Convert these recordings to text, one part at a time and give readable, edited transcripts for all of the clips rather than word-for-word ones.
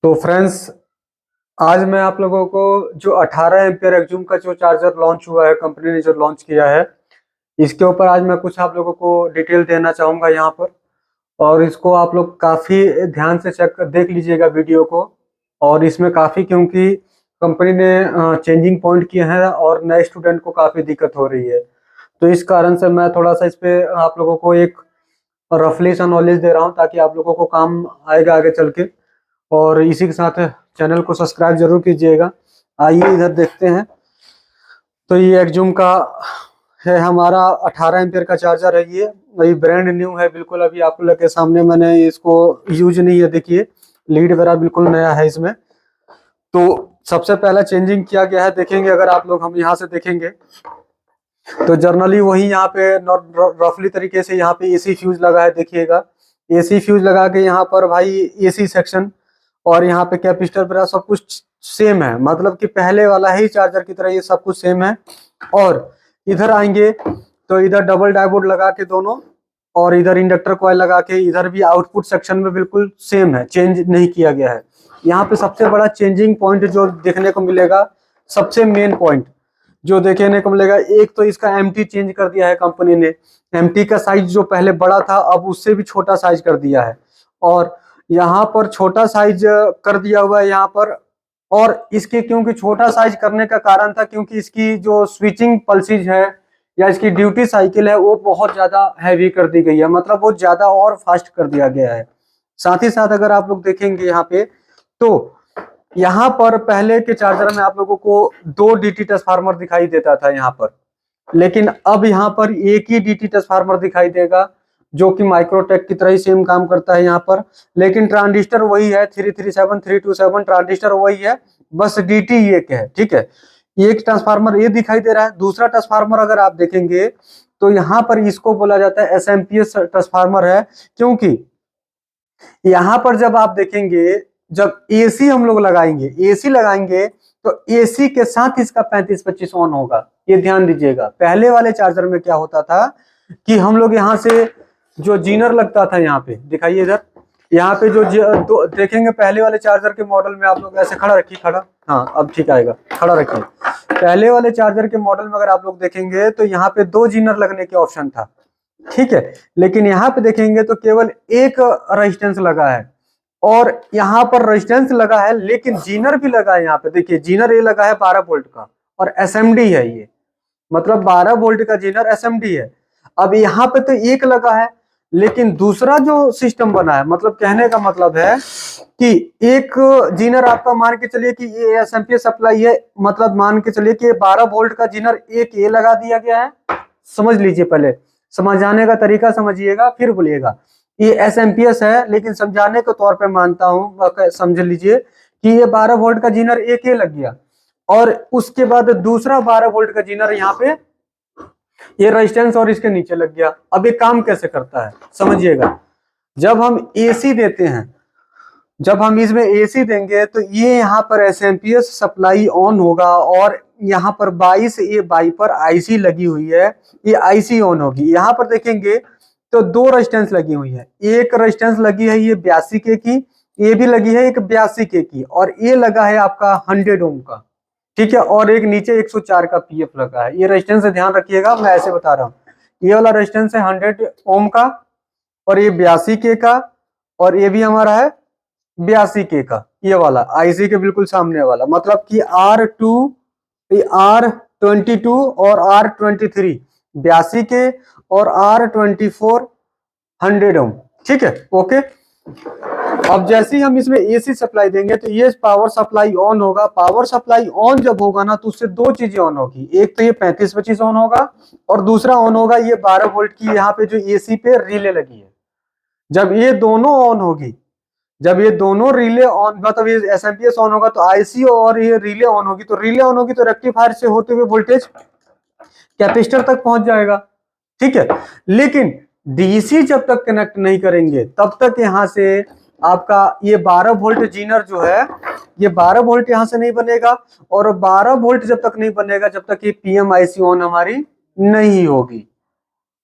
तो फ्रेंड्स, आज मैं आप लोगों को जो 18 एम्पियर एक्जूम का जो चार्जर लॉन्च हुआ है, कंपनी ने जो लॉन्च किया है, इसके ऊपर आज मैं कुछ आप लोगों को डिटेल देना चाहूँगा यहाँ पर। और इसको आप लोग काफ़ी ध्यान से चेक देख लीजिएगा वीडियो को। और इसमें काफ़ी, क्योंकि कंपनी ने चेंजिंग पॉइंट किए हैं और नए स्टूडेंट को काफ़ी दिक्कत हो रही है। तो इस कारण से मैं थोड़ा सा इस पे आप लोगों को एक रफली सा नॉलेज दे रहा हूँ, ताकि आप लोगों को काम आएगा आगे चल के। और इसी के साथ चैनल को सब्सक्राइब जरूर कीजिएगा। आइए इधर देखते हैं। तो ये एक्जूम का है, हमारा 18 एम्पियर का चार्जर है। ये अभी ब्रांड न्यू है बिल्कुल, अभी आप लोग के सामने मैंने इसको यूज नहीं है। देखिए, लीड वगैरह बिल्कुल नया है इसमें। तो सबसे पहला चेंजिंग किया गया है, देखेंगे अगर आप लोग, हम यहाँ से देखेंगे तो जर्नली वही यहाँ पे रफली तरीके से यहाँ पे एसी फ्यूज लगा है। देखिएगा, एसी फ्यूज लगा के यहाँ पर भाई एसी सेक्शन और यहाँ पे कैपेसिटर वगैरह सब कुछ सेम है, मतलब कि पहले वाला ही चार्जर की तरह ये सब कुछ सेम है। और इधर आएंगे तो इधर डबल डायोड लगा के दोनों, और इधर इंडक्टर कॉइल लगा के, इधर भी आउटपुट सेक्शन में बिल्कुल सेम है, चेंज नहीं किया गया है। यहाँ पे सबसे बड़ा चेंजिंग पॉइंट जो देखने को मिलेगा, सबसे मेन पॉइंट जो देखने को मिलेगा, एक तो इसका एमटी चेंज कर दिया है कंपनी ने। एमटी का साइज जो पहले बड़ा था, अब उससे भी छोटा साइज कर दिया है। और यहाँ पर छोटा साइज कर दिया हुआ है यहाँ पर। और इसके, क्योंकि छोटा साइज करने का कारण था, क्योंकि इसकी जो स्विचिंग पल्सेज है या इसकी ड्यूटी साइकिल है, वो बहुत ज्यादा हैवी कर दी गई है, मतलब वो ज्यादा और फास्ट कर दिया गया है। साथ ही साथ अगर आप लोग देखेंगे यहाँ पे, तो यहाँ पर पहले के चार्जर में आप लोगों को 2 डीटी ट्रांसफार्मर दिखाई देता था यहाँ पर, लेकिन अब यहाँ पर एक ही डीटी ट्रांसफार्मर दिखाई देगा, जो कि माइक्रोटेक की तरह ही सेम काम करता है यहाँ पर। लेकिन ट्रांजिस्टर वही है, 337 327 ट्रांजिस्टर वही है, बस डीटी एक है। ठीक है, एक ट्रांसफार्मर ये दिखाई दे रहा है। दूसरा ट्रांसफार्मर अगर आप देखेंगे तो यहाँ पर इसको बोला जाता है एसएमपीएस ट्रांसफार्मर है, क्योंकि यहाँ पर जब आप देखेंगे, जब एसी हम लोग लगाएंगे, एसी लगाएंगे तो एसी के साथ इसका 35-25 ऑन होगा। ये ध्यान दीजिएगा। पहले वाले चार्जर में क्या होता था कि हम लोग यहाँ से जो जीनर लगता था, यहाँ पे दिखाइए इधर, यहाँ पे जो तो देखेंगे पहले वाले चार्जर के मॉडल में, आप लोग ऐसे खड़ा रखिए, खड़ा, हाँ अब ठीक आएगा, खड़ा रखिए। पहले वाले चार्जर के मॉडल में अगर आप लोग देखेंगे तो यहाँ पे 2 जीनर लगने के ऑप्शन था। ठीक है, लेकिन यहाँ पे देखेंगे तो केवल एक रेजिस्टेंस लगा है। और यहाँ पर रेजिस्टेंस लगा है, लेकिन जीनर भी लगा है। यहाँ पे देखिए, जीनर ये लगा है 12 वोल्ट का, और एसएमडी है ये, मतलब 12 वोल्ट का जीनर एसएमडी है। अब यहाँ पे तो एक लगा है, लेकिन दूसरा जो सिस्टम बना है, मतलब कहने का मतलब है कि एक जीनर आपका मान के चलिए कि ये एसएमपी सप्लाई है, मतलब मान के चलिए कि 12 वोल्ट का जीनर एक ये लगा दिया गया है। समझ लीजिए, पहले समझाने का तरीका समझिएगा फिर बोलिएगा। ये एसएमपीएस है, लेकिन समझाने के तौर पे मानता हूँ, समझ लीजिए कि ये 12 वोल्ट का जीनर एक ही लग गया, और उसके बाद दूसरा 12 वोल्ट का जीनर यहाँ पे ये रेजिस्टेंस और इसके नीचे लग गया। अब ये काम कैसे करता है समझिएगा। जब हम एसी देते हैं, जब हम इसमें एसी देंगे तो ये यहाँ पर एसएमपीएस सप्लाई ऑन होगा, और यहाँ पर 22 ये बाई पर आईसी लगी हुई है, ये आईसी ऑन होगी। यहाँ पर देखेंगे तो 2 रेजिस्टेंस लगी हुई है। एक रेजिस्टेंस लगी है ये 82 के की, ये भी लगी है एक 82 के की, और ये लगा है आपका 100 ओम का। ठीक है, और एक नीचे 104 का पीएफ लगा है। ये रेजिस्टेंस से ध्यान रखिएगा, मैं ऐसे बता रहा हूँ। ये वाला रेजिस्टेंस है 100 ओम का, और ये 82 के का, और ये भी हमारा है 82 के का। ये वाला आईसी के बिल्कुल सामने वाला, मतलब कि R2, R22 और R23, 82 के, और R24 100 ओम। ठीक है, ओके। अब जैसे ही हम इसमें एसी सप्लाई देंगे तो ये पावर सप्लाई ऑन होगा। पावर सप्लाई ऑन जब होगा ना, तो उससे 2 चीजें ऑन होगी। एक तो ये 35-25 ऑन होगा, और दूसरा ऑन होगा ये 12 वोल्ट की यहाँ पे जो एसी पे रिले लगी है। जब ये दोनों ऑन होगी, जब ये दोनों रिले ऑन, मतलब ये एसएमपीएस ऑन होगा, तो आईसी और ये रिले ऑन होगी। तो रिले ऑन होगी तो रेक्टिफायर से होते हुए वोल्टेज कैपेसिटर तक पहुंच जाएगा। ठीक है, लेकिन डीसी जब तक कनेक्ट नहीं करेंगे, तब तक यहां से आपका ये 12 वोल्ट जीनर जो है, ये 12 वोल्ट यहां से नहीं बनेगा। और 12 वोल्ट जब तक नहीं बनेगा, जब तक ये पीएमआईसी ऑन हमारी नहीं होगी।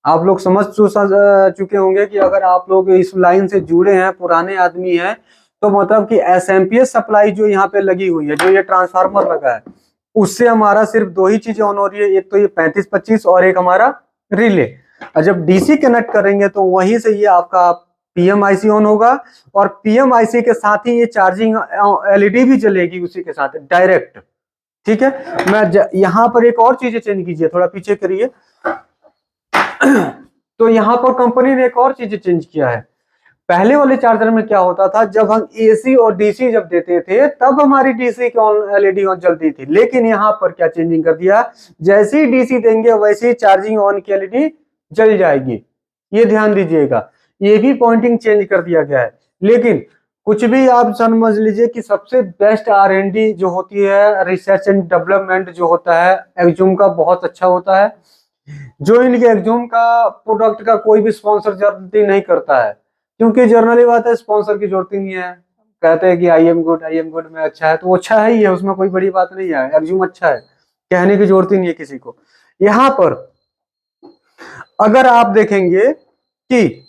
आप लोग समझ चुके होंगे कि अगर आप लोग इस लाइन से जुड़े हैं, पुराने आदमी हैं, तो मतलब कि एसएमपीएस सप्लाई जो यहाँ पे लगी हुई है, जो ये ट्रांसफार्मर लगा है, उससे हमारा सिर्फ दो ही चीजें ऑन हो रही है, एक तो ये 35-25 और एक हमारा रिले। और जब डीसी कनेक्ट करेंगे तो वहीं से ये आपका पीएमआईसी ऑन होगा, और पीएमआईसी के साथ ही ये चार्जिंग एलईडी भी जलेगी उसी के साथ डायरेक्ट। ठीक है, मैं यहाँ पर एक और चीजें चेंज कीजिए, थोड़ा पीछे करिए। तो यहाँ पर कंपनी ने एक और चीजें चेंज किया है। पहले वाले चार्जर में क्या होता था, जब हम एसी और डीसी जब देते थे तब हमारी डीसी की ऑन एलईडी ऑन जलती थी, लेकिन यहाँ पर क्या चेंजिंग कर दिया, जैसे ही डीसी देंगे वैसे ही चार्जिंग ऑन की एलईडी जल जाएगी। ये ध्यान दीजिएगा, ये भी पॉइंटिंग चेंज कर दिया गया है। लेकिन कुछ भी आप समझ लीजिए कि सबसे बेस्ट आर&डी जो होती है, रिसर्च एंड डेवलपमेंट जो होता है, एक्जूम का बहुत अच्छा होता है। जो इनके एक्जूम का प्रोडक्ट का कोई भी स्पॉन्सर जल्दी नहीं करता है, क्योंकि जर्नली बात है, स्पॉन्सर की जरूरत ही नहीं है। कहते हैं कि आई एम गुड में अच्छा है, तो वो अच्छा है ही है, उसमें कोई बड़ी बात नहीं है, एक्जूम अच्छा है, कहने की जरूरत ही नहीं है किसी को। यहाँ पर अगर आप देखेंगे कि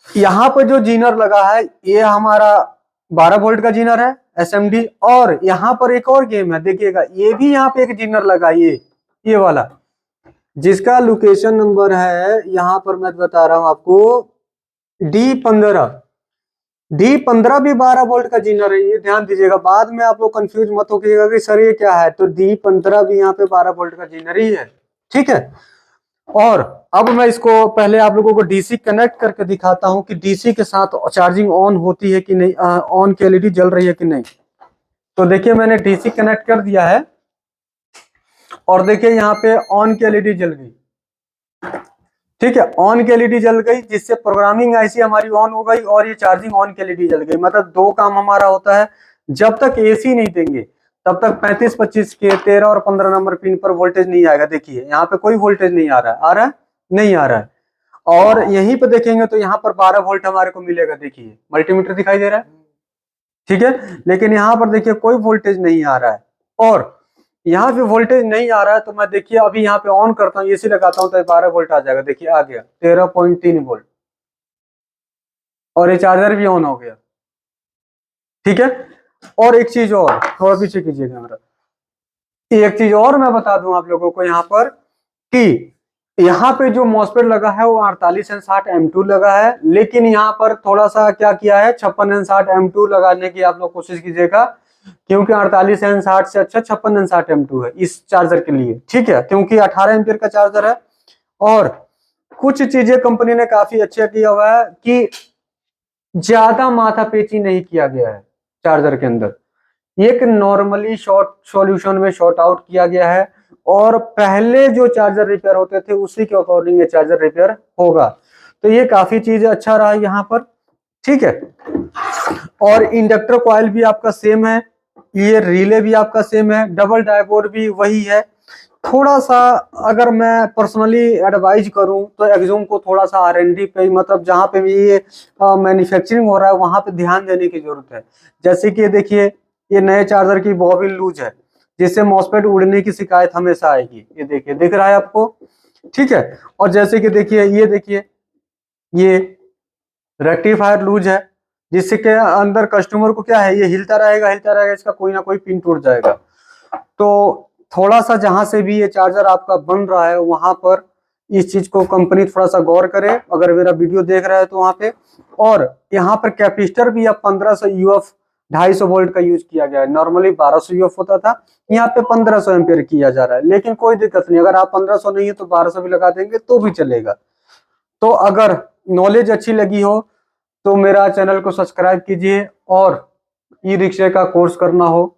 यहाँ पर जो जीनर लगा है, ये हमारा 12 वोल्ट का जीनर है एसएमडी, और यहाँ पर एक और गेम है, देखिएगा ये भी यहाँ पे एक जीनर लगा, ये वाला, जिसका लोकेशन नंबर है, यहाँ पर मैं बता रहा हूं आपको, D15। D15 भी 12 वोल्ट का जीनर है, ये ध्यान दीजिएगा, बाद में आप लोग कंफ्यूज मत होइएगा कि सर ये क्या है, तो D15 भी यहाँ पे 12 वोल्ट का जीनर ही है। ठीक है, और अब मैं इसको पहले आप लोगों को डीसी कनेक्ट करके दिखाता हूं कि डीसी के साथ चार्जिंग ऑन होती है कि नहीं, ऑन की एलईडी जल रही है कि नहीं। तो देखिए मैंने डीसी कनेक्ट कर दिया है, और देखिए यहाँ पे ऑन की एलईडी जल गई। ठीक है, ऑन की एलईडी जल गई, जिससे प्रोग्रामिंग आईसी हमारी ऑन हो गई, और ये चार्जिंग ऑन की एलईडी जल गई। मतलब दो काम हमारा होता है, जब तक एसी नहीं देंगे तब तक 35-25 के 13 और 15 नंबर पिन पर वोल्टेज नहीं आएगा। देखिए यहाँ पे कोई वोल्टेज नहीं आ रहा है, आ रहा है, नहीं आ रहा है। और यहीं पे देखेंगे तो यहाँ पर 12 वोल्ट हमारे को मिलेगा, देखिए मल्टीमीटर दिखाई दे रहा है। ठीक है, लेकिन यहाँ पर देखिए कोई वोल्टेज नहीं आ रहा है, और यहाँ पे वोल्टेज नहीं आ रहा है। तो मैं देखिए अभी यहाँ पे ऑन करता हूँ, एसी लगाता हूँ तो 12 वोल्ट आ जाएगा, देखिए आ गया 13.3 वोल्ट, और ये चार्जर भी ऑन हो गया। ठीक है, और एक चीज और, थोड़ा पीछे कीजिएगा मेरा, एक चीज और मैं बता दूं आप लोगों को यहाँ पर, कि यहाँ पे जो मॉसफेट लगा है वो 48N60 M2 लगा है, लेकिन यहाँ पर थोड़ा सा क्या किया है, 56N60 M2 लगाने की आप लोग कोशिश कीजिएगा, क्योंकि 48N60 से अच्छा 56N60 M2 है इस चार्जर के लिए। ठीक है, क्योंकि 18 एम्पियर का चार्जर है, और कुछ चीजें कंपनी ने काफी अच्छा किया हुआ है कि ज्यादा माथापेची नहीं किया गया है चार्जर के अंदर, एक नॉर्मली शॉर्ट सॉल्यूशन में शॉर्ट आउट किया गया है, और पहले जो चार्जर रिपेयर होते थे उसी के अकॉर्डिंग ये चार्जर रिपेयर होगा। तो ये काफी चीज अच्छा रहा यहाँ पर। ठीक है, और इंडक्टर कॉइल भी आपका सेम है, ये रिले भी आपका सेम है, डबल डायोड भी वही है। थोड़ा सा अगर मैं पर्सनली एडवाइज करूं तो एक्जूम को थोड़ा सा आर&डी पे, मतलब जहां पे भी ये मैन्युफैक्चरिंग हो रहा है वहां पे ध्यान देने की जरूरत है। जैसे कि देखिए ये नए चार्जर की बॉबिन लूज है, जिससे मॉसफेट उड़ने की शिकायत हमेशा आएगी, ये देखिए दिख रहा है आपको। ठीक है, और जैसे कि देखिए ये देखिए ये रेक्टिफायर लूज है, जिससे के अंदर कस्टमर को क्या है, ये हिलता रहेगा हिलता रहेगा, इसका कोई ना कोई पिन टूट जाएगा। तो थोड़ा सा जहां से भी ये चार्जर आपका बन रहा है वहां पर इस चीज को कंपनी थोड़ा सा गौर करे, अगर मेरा वीडियो देख रहा है तो वहां पे। और यहाँ पर कैपेसिटर भी अब 1500 यूएफ 250 वोल्ट का यूज किया गया है, नॉर्मली 1200 यूएफ होता था, यहाँ पे 1500 एम्पियर किया जा रहा है। लेकिन कोई दिक्कत नहीं, अगर आप 1500 नहीं है तो 1200 भी लगा देंगे तो भी चलेगा। तो अगर नॉलेज अच्छी लगी हो तो मेरा चैनल को सब्सक्राइब कीजिए, और ई रिक्शे का कोर्स करना हो,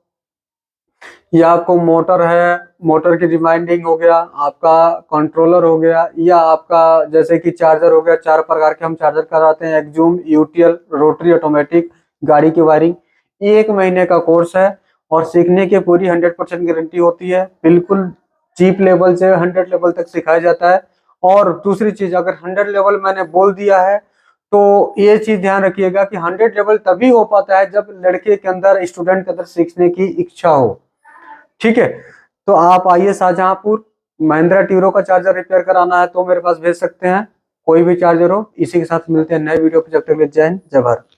या आपको मोटर है, मोटर की रिमाइंडिंग हो गया, आपका कंट्रोलर हो गया, या आपका जैसे कि चार्जर हो गया, 4 प्रकार के हम चार्जर कराते हैं, एक्जूम, यूटीएल, रोटरी, ऑटोमेटिक, गाड़ी की वायरिंग। 1 महीने का कोर्स है, और सीखने की पूरी 100% गारंटी होती है, बिल्कुल चीप लेवल से 100 लेवल तक सिखाया जाता है। और दूसरी चीज, अगर 100 लेवल मैंने बोल दिया है तो ये चीज ध्यान रखिएगा कि 100 लेवल तभी हो पाता है जब लड़के के अंदर, स्टूडेंट के अंदर सीखने की इच्छा हो। ठीक है, तो आप आइए शाहजहांपुर, महिंद्रा टीरो का चार्जर रिपेयर कराना है तो मेरे पास भेज सकते हैं, कोई भी चार्जर हो। इसी के साथ मिलते हैं नए वीडियो पे, जब तक जय हिंद जय भारत।